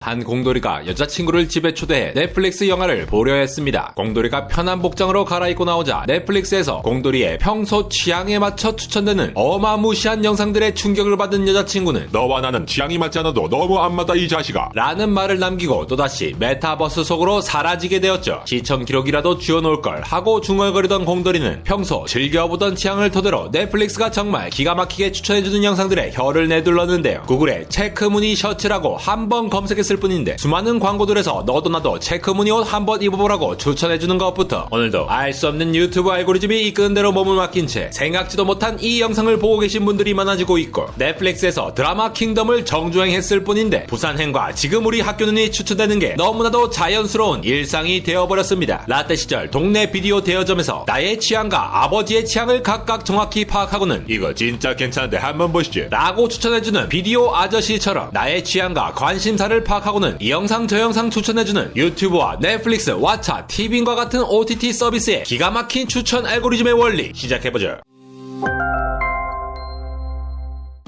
한 공돌이가 여자친구를 집에 초대해 넷플릭스 영화를 보려 했습니다. 공돌이가 편한 복장으로 갈아입고 나오자 넷플릭스에서 공돌이의 평소 취향에 맞춰 추천되는 어마무시한 영상들의 충격을 받은 여자친구는 너와 나는 취향이 맞지 않아도 너무 안 맞다 이 자식아 라는 말을 남기고 또다시 메타버스 속으로 사라지게 되었죠. 시청 기록이라도 지워놓을걸 하고 중얼거리던 공돌이는 평소 즐겨보던 취향을 토대로 넷플릭스가 정말 기가 막히게 추천해주는 영상들에 혀를 내둘렀는데요. 구글에 체크무늬 셔츠라고 한번 검색했을 뿐인데 수많은 광고들에서 너도 나도 체크무늬 옷 한번 입어보라고 추천해주는 것부터 오늘도 알 수 없는 유튜브 알고리즘이 이끄는 대로 몸을 맡긴 채 생각지도 못한 이 영상을 보고 계신 분들이 많아지고 있고, 넷플릭스에서 드라마 킹덤을 정주행했을 뿐인데 부산행과 지금 우리 학교는이 추천되는 게 너무나도 자연스러운 일상이 되어버렸습니다. 라떼 시절 동네 비디오 대여점에서 나의 취향과 아버지의 취향을 각각 정확히 파악하고는 이거 진짜 괜찮은데 한번 보시지 라고 추천해주는 비디오 아저씨처럼 나의 취향과 관심사를 파악하고는 이 영상 저 영상 추천해주는 유튜브와 넷플릭스, 왓챠, 티빙과 같은 OTT 서비스의 기가 막힌 추천 알고리즘의 원리 시작해보죠.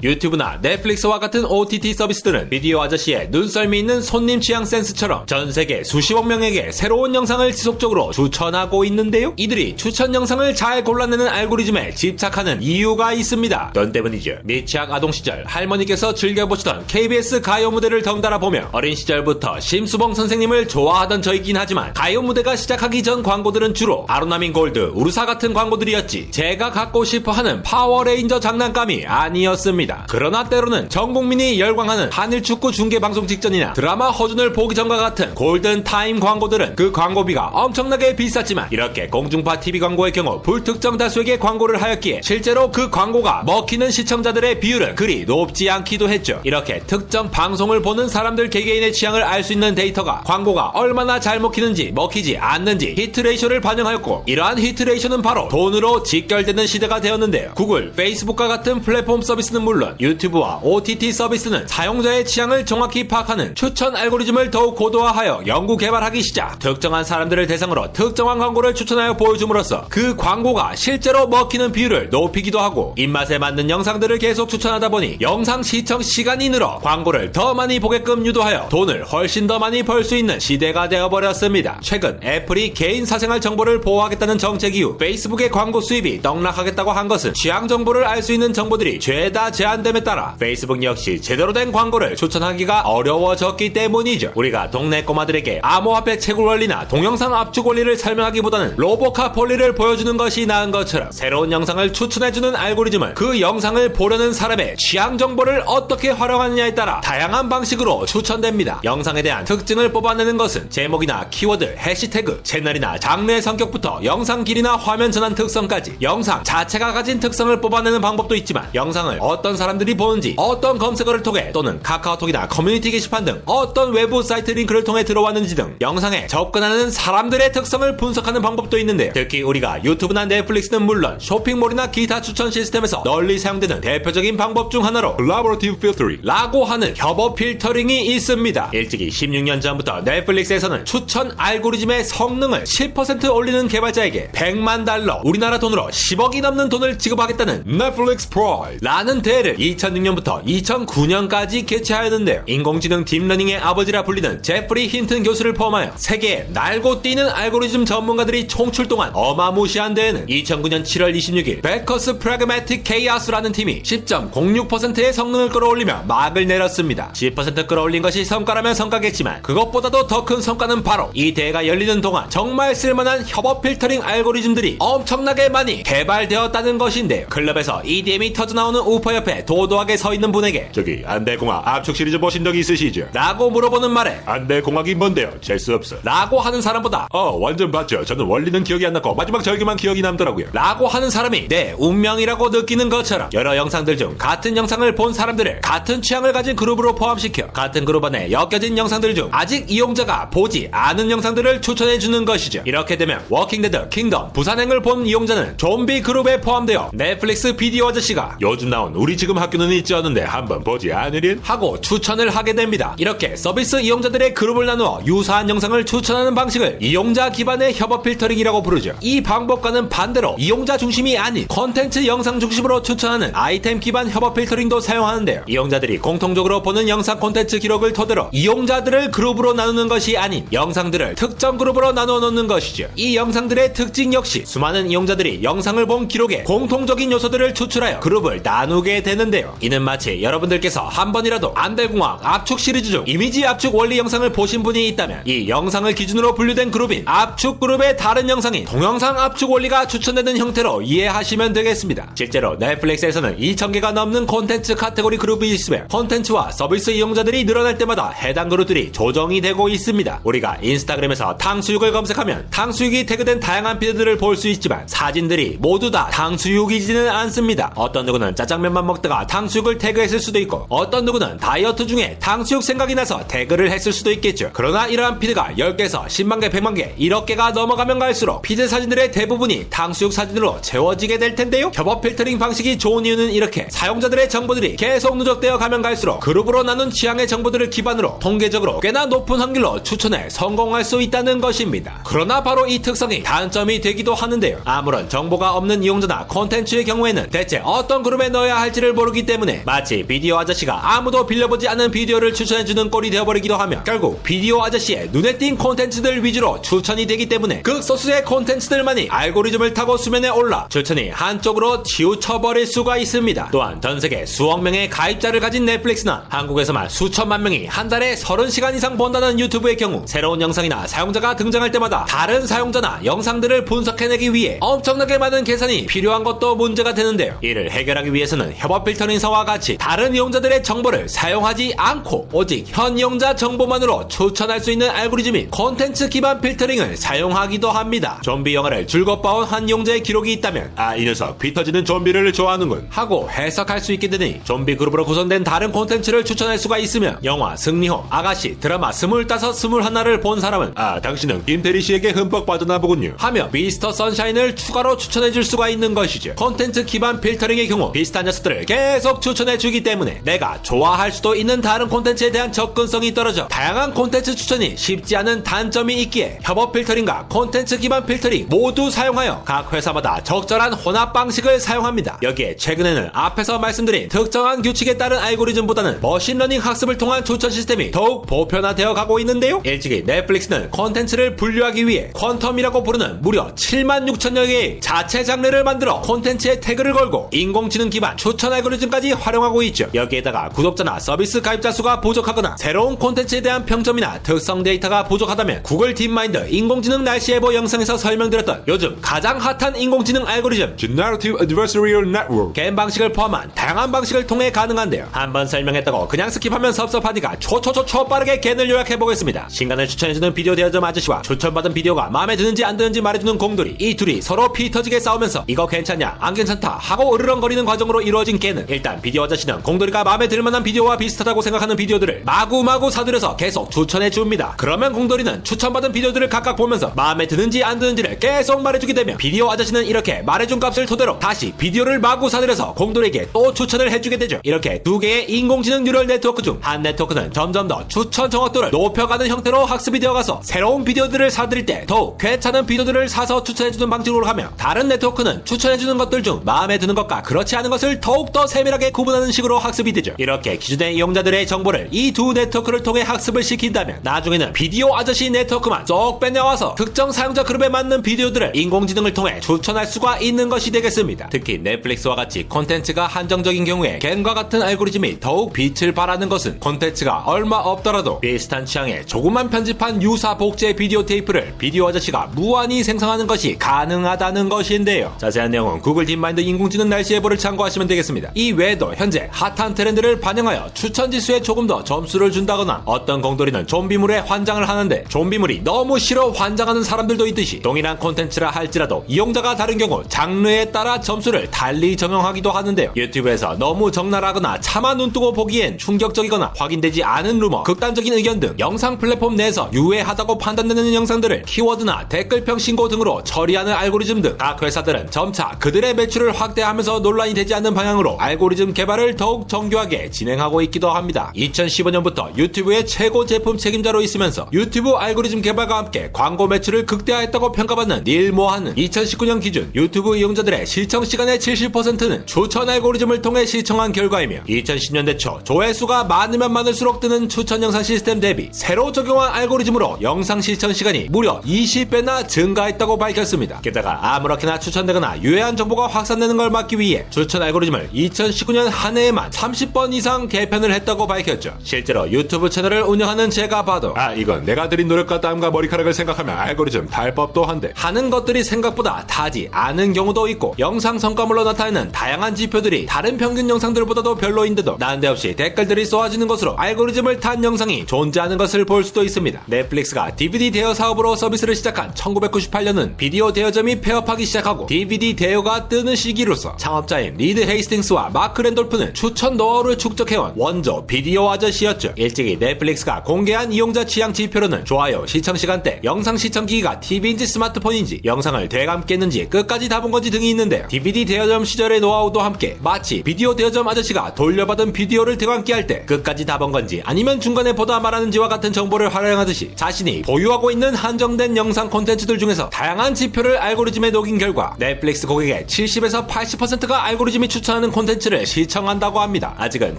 유튜브나 넷플릭스와 같은 OTT 서비스들은 비디오 아저씨의 눈썰미 있는 손님 취향 센스처럼 전세계 수십억 명에게 새로운 영상을 지속적으로 추천하고 있는데요. 이들이 추천 영상을 잘 골라내는 알고리즘에 집착하는 이유가 있습니다. 넌 때문이죠. 미취학 아동 시절 할머니께서 즐겨보시던 KBS 가요 무대를 덩달아 보며 어린 시절부터 심수봉 선생님을 좋아하던 저이긴 하지만 가요 무대가 시작하기 전 광고들은 주로 아로나민 골드, 우르사 같은 광고들이었지 제가 갖고 싶어하는 파워레인저 장난감이 아니었습니다. 그러나 때로는 전 국민이 열광하는 한일 축구 중계 방송 직전이나 드라마 허준을 보기 전과 같은 골든타임 광고들은 그 광고비가 엄청나게 비쌌지만 이렇게 공중파 TV 광고의 경우 불특정 다수에게 광고를 하였기에 실제로 그 광고가 먹히는 시청자들의 비율은 그리 높지 않기도 했죠. 이렇게 특정 방송을 보는 사람들 개개인의 취향을 알 수 있는 데이터가 광고가 얼마나 잘 먹히는지 먹히지 않는지 히트레이쇼를 반영하였고, 이러한 히트레이쇼는 바로 돈으로 직결되는 시대가 되었는데요. 구글, 페이스북과 같은 플랫폼 서비스는 물론 유튜브와 OTT 서비스는 사용자의 취향을 정확히 파악하는 추천 알고리즘을 더욱 고도화하여 연구 개발하기 시작. 특정한 사람들을 대상으로 특정한 광고를 추천하여 보여줌으로써 그 광고가 실제로 먹히는 비율을 높이기도 하고, 입맛에 맞는 영상들을 계속 추천하다 보니 영상 시청 시간이 늘어 광고를 더 많이 보게끔 유도하여 돈을 훨씬 더 많이 벌 수 있는 시대가 되어버렸습니다. 최근 애플이 개인 사생활 정보를 보호하겠다는 정책 이후 페이스북의 광고 수입이 떡락하겠다고 한 것은 취향 정보를 알 수 있는 정보들이 죄다 제한됨에 따라 페이스북 역시 제대로 된 광고를 추천하기가 어려워졌기 때문이죠. 우리가 동네 꼬마들에게 암호화폐 채굴 원리나 동영상 압축 원리를 설명하기보다는 로보캅 원리를 보여주는 것이 나은 것처럼 새로운 영상을 추천해주는 알고리즘은 그 영상을 보려는 사람의 취향 정보를 어떻게 활용하느냐에 따라 다양한 방식으로 추천됩니다. 영상에 대한 특징을 뽑아내는 것은 제목이나 키워드, 해시태그, 채널이나 장르의 성격부터 영상 길이나 화면 전환 특성까지 영상 자체가 가진 특성을 뽑아내는 방법도 있지만, 영상을 어떤 사람들이 보는지, 어떤 검색어를 통해 또는 카카오톡이나 커뮤니티 게시판 등 어떤 외부 사이트 링크를 통해 들어왔는지 등 영상에 접근하는 사람들의 특성을 분석하는 방법도 있는데요. 특히 우리가 유튜브나 넷플릭스는 물론 쇼핑몰이나 기타 추천 시스템에서 널리 사용되는 대표적인 방법 중 하나로 Collaborative Filtering 라고 하는 협업 필터링이 있습니다. 일찍이 16년 전부터 넷플릭스에서는 추천 알고리즘의 성능을 10% 올리는 개발자에게 100만 달러, 우리나라 돈으로 10억이 넘는 돈을 지급하겠다는 Netflix Pride 라는 대회를 2006년부터 2009년까지 개최하였는데요. 인공지능 딥러닝의 아버지라 불리는 제프리 힌튼 교수를 포함하여 세계에 날고 뛰는 알고리즘 전문가들이 총출동한 어마무시한 대회는 2009년 7월 26일 베커스 프라그매틱 케이아스라는 팀이 10.06%의 성능을 끌어올리며 막을 내렸습니다. 10% 끌어올린 것이 성과라면 성과겠지만 그것보다도 더 큰 성과는 바로 이 대회가 열리는 동안 정말 쓸만한 협업 필터링 알고리즘들이 엄청나게 많이 개발되었다는 것인데요. 클럽에서 EDM이 터져나오는 우퍼 옆에 도도하게 서 있는 분에게 저기 안대공학 압축 시리즈 보신 적 있으시죠? 라고 물어보는 말에 안대공학이 뭔데요? 재수 없어 라고 하는 사람보다 완전 봤죠. 저는 원리는 기억이 안 나고 마지막 절규만 기억이 남더라고요. 라고 하는 사람이 내 운명이라고 느끼는 것처럼 여러 영상들 중 같은 영상을 본 사람들을 같은 취향을 가진 그룹으로 포함시켜 같은 그룹 안에 엮여진 영상들 중 아직 이용자가 보지 않은 영상들을 추천해주는 것이죠. 이렇게 되면 워킹데드, 킹덤, 부산행을 본 이용자는 좀비 그룹에 포함되어 넷플릭스 비디오 아저씨가 요즘 나온 우리 지금 학교는 있지 않은데 한번 보지 않으린? 하고 추천을 하게 됩니다. 이렇게 서비스 이용자들의 그룹을 나누어 유사한 영상을 추천하는 방식을 이용자 기반의 협업 필터링이라고 부르죠. 이 방법과는 반대로 이용자 중심이 아닌 콘텐츠 영상 중심으로 추천하는 아이템 기반 협업 필터링도 사용하는데요. 이용자들이 공통적으로 보는 영상 콘텐츠 기록을 토대로 이용자들을 그룹으로 나누는 것이 아닌 영상들을 특정 그룹으로 나누어 놓는 것이죠. 이 영상들의 특징 역시 수많은 이용자들이 영상을 본 기록에 공통적인 요소들을 추출하여 그룹을 나누게 되는데요. 이는 마치 여러분들께서 한 번이라도 안달공학 압축 시리즈 중 이미지 압축 원리 영상을 보신 분이 있다면 이 영상을 기준으로 분류된 그룹인 압축 그룹의 다른 영상인 동영상 압축 원리가 추천되는 형태로 이해하시면 되겠습니다. 실제로 넷플릭스에서는 2,000개가 넘는 콘텐츠 카테고리 그룹이 있으며 콘텐츠와 서비스 이용자들이 늘어날 때마다 해당 그룹들이 조정이 되고 있습니다. 우리가 인스타그램에서 탕수육을 검색하면 탕수육이 태그된 다양한 피드들을 볼 수 있지만 사진들이 모두 다 탕수육이지는 않습니다. 어떤 누구는 짜장면만 먹다가 탕수육을 태그했을 수도 있고 어떤 누구는 다이어트 중에 탕수육 생각이 나서 태그를 했을 수도 있겠죠. 그러나 이러한 피드가 10개에서 10만 개, 100만 개, 1억 개가 넘어가면 갈수록 피드 사진들의 대부분이 탕수육 사진으로 채워지게 될 텐데요. 협업 필터링 방식이 좋은 이유는 이렇게 사용자들의 정보들이 계속 누적되어 가면 갈수록 그룹으로 나눈 취향의 정보들을 기반으로 통계적으로 꽤나 높은 확률로 추천에 성공할 수 있다는 것입니다. 그러나 바로 이 특성이 단점이 되기도 하는데요. 아무런 정보가 없는 이용자나 콘텐츠의 경우에는 대체 어떤 그룹에 넣어야 할지를 모르기 때문에 마치 비디오 아저씨가 아무도 빌려보지 않은 비디오를 추천해주는 꼴이 되어버리기도 하며 결국 비디오 아저씨의 눈에 띈 콘텐츠들 위주로 추천이 되기 때문에 극소수의 콘텐츠들만이 알고리즘을 타고 수면에 올라 추천이 한쪽으로 치우쳐버릴 수가 있습니다. 또한 전세계 수억 명의 가입자를 가진 넷플릭스나 한국에서만 수천만 명이 한 달에 30시간 이상 본다는 유튜브의 경우 새로운 영상이나 사용자가 등장할 때마다 다른 사용자나 영상들을 분석해내기 위해 엄청나게 많은 계산이 필요한 것도 문제가 되는데요. 이를 해결하기 위해서는 협업 필터링사와 같이 다른 이용자들의 정보를 사용하지 않고 오직 현 이용자 정보만으로 추천할 수 있는 알고리즘인 콘텐츠 기반 필터링을 사용하기도 합니다. 좀비 영화를 줄곧 봐온 한 이용자의 기록이 있다면 이 녀석 피 터지는 좀비를 좋아하는군 하고 해석할 수 있게 되니 좀비 그룹으로 구성된 다른 콘텐츠를 추천할 수가 있으며 영화 승리호, 아가씨, 드라마 25, 21을 본 사람은 당신은 김태리 씨에게 흠뻑 빠져나 보군요 하며 미스터 선샤인을 추가로 추천해줄 수가 있는 것이죠. 콘텐츠 기반 필터링의 경우 비슷한 녀석들을 계속 추천해주기 때문에 내가 좋아할 수도 있는 다른 콘텐츠에 대한 접근성이 떨어져 다양한 콘텐츠 추천이 쉽지 않은 단점이 있기에 협업 필터링과 콘텐츠 기반 필터링 모두 사용하여 각 회사마다 적절한 혼합 방식을 사용합니다. 여기에 최근에는 앞에서 말씀드린 특정한 규칙에 따른 알고리즘보다는 머신러닝 학습을 통한 추천 시스템이 더욱 보편화되어 가고 있는데요. 일찍이 넷플릭스는 콘텐츠를 분류하기 위해 퀀텀이라고 부르는 무려 76,000여 개의 자체 장르를 만들어 콘텐츠에 태그를 걸고 인공지능 기반 추천 알고리즘까지 활용하고 있죠. 여기에다가 구독자나 서비스 가입자 수가 부족하거나 새로운 콘텐츠에 대한 평점이나 특성 데이터가 부족하다면 구글 딥마인드 인공지능 날씨 예보 영상에서 설명드렸던 요즘 가장 핫한 인공지능 알고리즘 Generative Adversarial Network 겜 방식을 포함한 다양한 방식을 통해 가능한데요. 한번 설명했다고 그냥 스킵하면 섭섭하니까 초 빠르게 겐을 요약해보겠습니다. 신간을 추천해주는 비디오 대여점 아저씨와 추천받은 비디오가 마음에 드는지 안 드는지 말해주는 공돌이, 이 둘이 서로 피 터지게 싸우면서 이거 괜찮냐 안 괜찮다 하고 으르렁거리는 과정으로 이루어진 겐은 일단 비디오 아저씨는 공돌이가 마음에 들만한 비디오와 비슷하다고 생각하는 비디오들을 마구마구 사들여서 계속 추천해줍니다. 그러면 공돌이는 추천받은 비디오들을 각각 보면서 마음에 드는지 안 드는지를 계속 말해주게 되면 비디오 아저씨는 이렇게 말해준 값을 토대로 다시 비디오를 마구 사들여서 공돌이에게 또 추천을 해주게 되죠. 이렇게 두 개의 인공지능 뉴럴 네트워크 중 한 네트워크는 점점 더 추천 정확도를 높여가는 형태로 학습이 되어가서 새로운 비디오들을 사들일 때 더욱 괜찮은 비디오들을 사서 추천해주는 방식으로 하며 다른 네트워크는 추천해주는 것들 중 마음에 드는 것과 그렇지 않은 것을 더욱더 세밀하게 구분하는 식으로 학습이 되죠. 이렇게 기존의 이용자들의 정보를 이 두 네트워크를 통해 학습을 시킨다면 나중에는 비디오 아저씨 네트워크만 쏙 빼내와서 특정 사용자 그룹에 맞는 비디오들을 인공지능을 통해 추천할 수가 있는 것이 되겠습니다. 특히 넷플릭스와 같이 콘텐츠가 한정적인 경우에 겐과 같은 알고리즘이 더욱 빛을 발하는 것은 콘텐츠가 얼마 없더라도 비슷한 취향에 조금만 편집한 유사 복제 비디오 테이프를 비디오 아저씨가 무한히 생성하는 것이 가능하다는 것인데요. 자세한 내용은 구글 딥마인드 인공지능 날씨 예보를 참고하시면 되겠습니다. 이 외에도 현재 핫한 트렌드를 반영하여 추천 지수에 조금 더 점수를 준다거나 어떤 공돌이는 좀비물에 환장을 하는데 좀비물이 너무 싫어 환장하는 사람들도 있듯이 동일한 콘텐츠라 할지라도 이용자가 다른 경우 장르에 따라 점수를 달리 정형하기도 하는데요. 유튜브에서 너무 적나라하거나 차마 눈뜨고 보기엔 충격적이거나 확인되지 않은 루머, 극단적인 의견 등 영상 플랫폼 내에서 유해하다고 판단되는 영상들을 키워드나 댓글평 신고 등으로 처리하는 알고리즘 등 각 회사들은 점차 그들의 매출을 확대하면서 논란이 되지 않는 방향으로 방식으로 알고리즘 개발을 더욱 정교하게 진행하고 있기도 합니다. 2015년부터 유튜브의 최고 제품 책임자로 있으면서 유튜브 알고리즘 개발과 함께 광고 매출을 극대화했다고 평가받는 닐 모하는 2019년 기준 유튜브 이용자들의 시청 시간의 70%는 추천 알고리즘을 통해 시청한 결과이며 2010년대 초 조회수가 많으면 많을수록 뜨는 추천 영상 시스템 대비 새로 적용한 알고리즘으로 영상 시청 시간이 무려 20배나 증가했다고 밝혔습니다. 게다가 아무렇게나 추천되거나 유해한 정보가 확산되는 걸 막기 위해 추천 알고리즘을 2019년 한 해에만 30번 이상 개편을 했다고 밝혔죠. 실제로 유튜브 채널을 운영하는 제가 봐도 이건 내가 들인 노력과 땀과 머리카락을 생각하면 알고리즘 탈 법도 한데 하는 것들이 생각보다 다지 않은 경우도 있고 영상 성과물로 나타내는 다양한 지표들이 다른 평균 영상들보다도 별로인데도 난데없이 댓글들이 쏘아지는 것으로 알고리즘을 탄 영상이 존재하는 것을 볼 수도 있습니다. 넷플릭스가 DVD 대여 사업으로 서비스를 시작한 1998년은 비디오 대여점이 폐업하기 시작하고 DVD 대여가 뜨는 시기로서 창업자인 리드 헤이스팅스와 마크 랜돌프는 추천 노하우를 축적해온 원조 비디오 아저씨였죠. 일찍이 넷플릭스가 공개한 이용자 취향 지표로는 좋아요, 시청 시간대, 영상 시청 기기가 TV인지 스마트폰인지, 영상을 되감 깼는지 끝까지 다 본 건지 등이 있는데요. DVD 대여점 시절의 노하우도 함께 마치 비디오 대여점 아저씨가 돌려받은 비디오를 되감기 할 때 끝까지 다 본 건지 아니면 중간에 보다 말하는지와 같은 정보를 활용하듯이 자신이 보유하고 있는 한정된 영상 콘텐츠들 중에서 다양한 지표를 알고리즘에 녹인 결과 넷플릭스 고객의 70에서 80%가 알고리즘이 추천하는 콘텐츠를 시청한다고 합니다. 아직은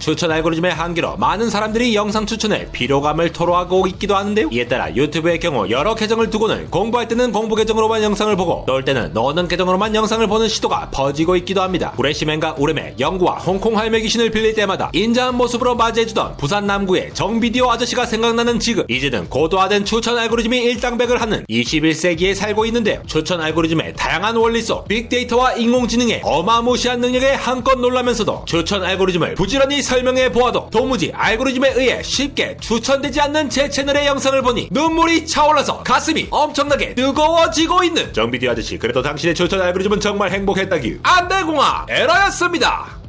추천 알고리즘의 한계로 많은 사람들이 영상 추천에 피로감을 토로하고 있기도 하는데요. 이에 따라 유튜브의 경우 여러 계정을 두고는 공부할 때는 공부 계정으로만 영상을 보고 놀 때는 노는 계정으로만 영상을 보는 시도가 퍼지고 있기도 합니다. 구레시맨과 우레메, 영구와 홍콩 할매 귀신을 빌릴 때마다 인자한 모습으로 맞이해주던 부산 남구의 정비디오 아저씨가 생각나는 지금, 이제는 고도화된 추천 알고리즘이 일당백을 하는 21세기에 살고 있는데요. 추천 알고리즘의 다양한 원리 속 빅데이터와 인공지능의 어마무시한 능력에 한껏 놀라면서도 추천 알고리즘을 부지런히 설명해 보아도 도무지 알고리즘에 의해 쉽게 추천되지 않는 제 채널의 영상을 보니 눈물이 차올라서 가슴이 엄청나게 뜨거워지고 있는 정비디 아저씨, 그래도 당신의 추천 알고리즘은 정말 행복했다기. 안대공화 에러였습니다.